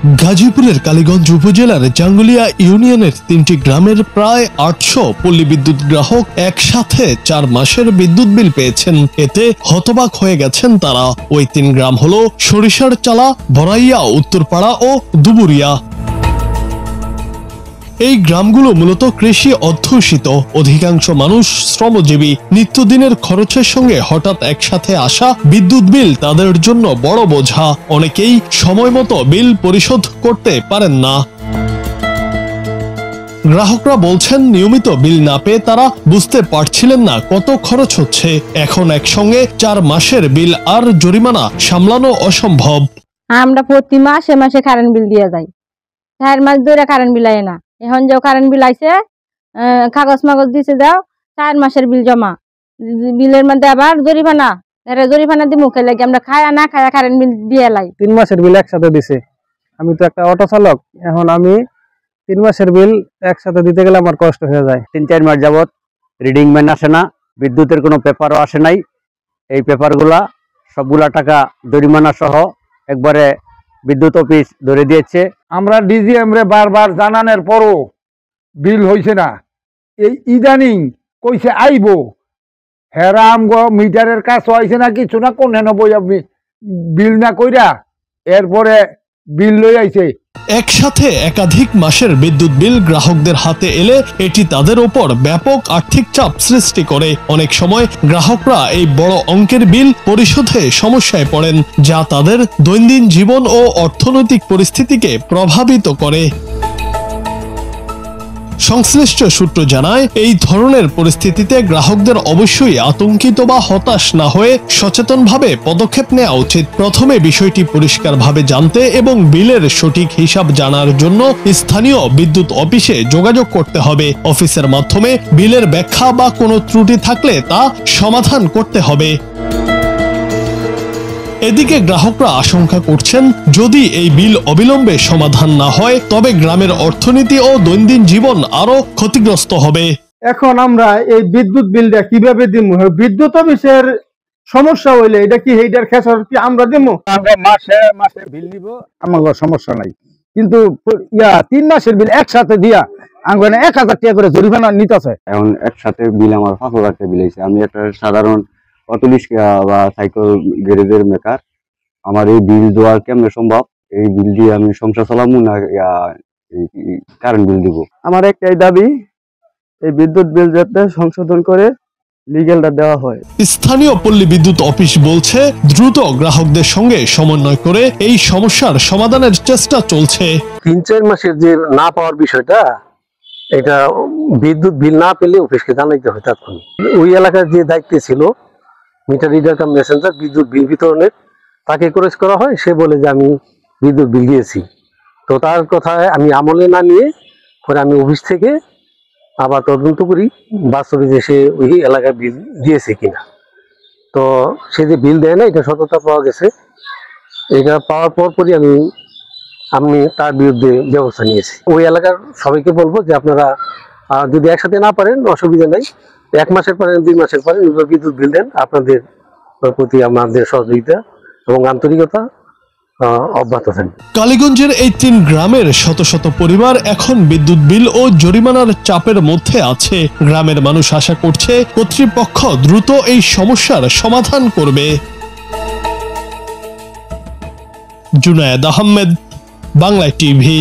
গাজীপুরের কালীগঞ্জ উপজেলার জাঙ্গুলিয়া ইউনিয়নের 3টি গ্রামের প্রায় 800 পল্লী বিদ্যুৎ গ্রাহক একসাথে 4 মাসের বিদ্যুৎ বিল পেয়েছেন। এতে হতবাক হয়ে গেছেন তারা। ওই 3 গ্রাম হলো সরিষার চালা, বড়াইয়া, উত্তরপাড়া ও দুবুরিয়া। এই গ্রামগুলো মূলত কৃষি অধ্যুষিত। অধিকাংশ মানুষ শ্রমজীবী। নিত্যদিনের খরচের সঙ্গে হঠাৎ একসাথে আসা বিদ্যুৎ বিল তাদের জন্য বড় বোঝা। অনেকেই সময় মতো বিল পরিশোধ করতে পারেন না। গ্রাহকরা বলছেন, নিয়মিত বিল না পেয়ে তারা বুঝতে পারছিলেন না কত খরচ হচ্ছে। এখন একসঙ্গে 4 মাসের বিল আর জরিমানা সামলানো অসম্ভব। আমরা প্রতি মাসে মাসে কারেন্ট বিল দিয়ে যাই। 4 মাস ধরে কারেন্ট বিল আয় না। এখন যে কারেন্ট বিল আইছে, কাগজ মাগজ দিছে, যাও 4 মাসের বিল জমা। বিলের মধ্যে আবার জরিমানা দিব খেলে আমরা খায়া না খায়া কারেন্ট বিল দিয়ে লাই। 3 মাসের বিল একসাথে দিছে। আমি তো একটা অটো চালক, এখন আমি 3 মাসের বিল একসাথে দিতে গেলে আমার কষ্ট হয়ে যায়। 3-4 মাস যাবত রিডিং ম্যান আসে না, বিদ্যুতের কোনো পেপারও আসে নাই। এই পেপারগুলা সবগুলা টাকা জরিমানা সহ একবারে বিদ্যুৎ অফিস ধরে দিয়েছে। আমরা ডিজিএম রে বারবার জানানোর পরও বিল হইছে না। এই ইদানিং কইছে আইবো, হেরা আমগো মিটারের কাজ হয়েছে না কিছু না, কোন হেন বই আপনি বিল না কইরা এরপরে বিল লই আইছে। একসাথে একাধিক মাসের বিদ্যুৎ বিল গ্রাহকদের হাতে এলে এটি তাদের ওপর ব্যাপক আর্থিক চাপ সৃষ্টি করে। অনেক সময় গ্রাহকরা এই বড় অঙ্কের বিল পরিশোধে সমস্যায় পড়েন, যা তাদের দৈনন্দিন জীবন ও অর্থনৈতিক পরিস্থিতিকে প্রভাবিত করে। সংশ্লিষ্ট সূত্র জানায়, এই ধরনের পরিস্থিতিতে গ্রাহকদের অবশ্যই আতঙ্কিত বা হতাশ না হয়ে সচেতনভাবে পদক্ষেপ নেওয়া উচিত। প্রথমে বিষয়টি পরিষ্কারভাবে জানতে এবং বিলের সঠিক হিসাব জানার জন্য স্থানীয় বিদ্যুৎ অফিসে যোগাযোগ করতে হবে। অফিসের মাধ্যমে বিলের ব্যাখ্যা বা কোনো ত্রুটি থাকলে তা সমাধান করতে হবে। এদিকে গ্রাহকরা আশঙ্কা করছেন, যদি এই বিল অবিলম্বে সমাধান না হয় তবে গ্রামের অর্থনীতি ও দৈনন্দিন জীবন আরো ক্ষতিগ্রস্ত হবে। এখন আমরা এই বিদ্যুৎ বিলটা কিভাবে দিব? বিদ্যুৎ অফিসের সমস্যা হইলে এটা কি এইটার খেসার কি আমরা দিব? আমরা মাসে মাসে বিল নিব, আমার সমস্যা নাই। কিন্তু 3 মাসের বিল একসাথে দিয়া আমরা 1000 টাকা করে জরিমানা নিতেছে। এখন একসাথে বিল আমার 5000 টাকা বিল হয়েছে। আমি একটা সাধারণ অটো রিক্সা বা সাইকেল গ্যারেজের মেকার। আমার এই বিল দেওয়ার কেমনে সম্ভব? এই বিল দিয়ে আমি সংসার চালাবো না কারেন্ট বিল দিব? আমার একটাই দাবি, এই বিদ্যুৎ বিল যাতে সংশোধন করে লিগ্যালটা দেওয়া হয়। স্থানীয় পল্লী বিদ্যুৎ অফিস বলছে, দ্রুত গ্রাহকদের সঙ্গে সমন্বয় করে এই সমস্যার সমাধানের চেষ্টা চলছে। 3-4 মাসের যে না পাওয়ার বিষয়টা, এটা বিদ্যুৎ বিল না পেলে অফিসকে জানাইতে হয় তাৎক্ষণিক। ওই এলাকার যে দায়িত্বে ছিল মিটার রিডার কাম মেসেঞ্জার বিদ্যুৎ বিল বিতরণের, তাকে ক্রস করা হয়। সে বলে যে আমি বিদ্যুৎ বিল দিয়েছি। তো তার কথায় আমি আমলে না নিয়ে পরে আমি অফিস থেকে আবার তদন্ত করি বাস্তবে যে সে ওই এলাকায় বিল দিয়েছে কিনা। তো সে যে বিল দেয় না, এটা সততা পাওয়া গেছে। এটা পাওয়ার পরই আমি তার বিরুদ্ধে ব্যবস্থা নিয়েছি। ওই এলাকার সবাইকে বলবো যে আপনারা যদি একসাথে না পারেন অসুবিধা নাই, 1 মাসের পারেন 2 মাসের পারেন বিদ্যুৎ বিল দেন। আপনাদের প্রতি আমাদের সহযোগিতা এবং আন্তরিকতা অব্যাহত থাকবে। কালীগঞ্জের এই 3 গ্রামের শত শত পরিবার এখন বিদ্যুৎ বিল ও জরিমানার চাপের মধ্যে আছে। গ্রামের মানুষ আশা করছে কর্তৃপক্ষ দ্রুত এই সমস্যার সমাধান করবে। জুনায়েদ আহমেদ, বাংলা টিভি।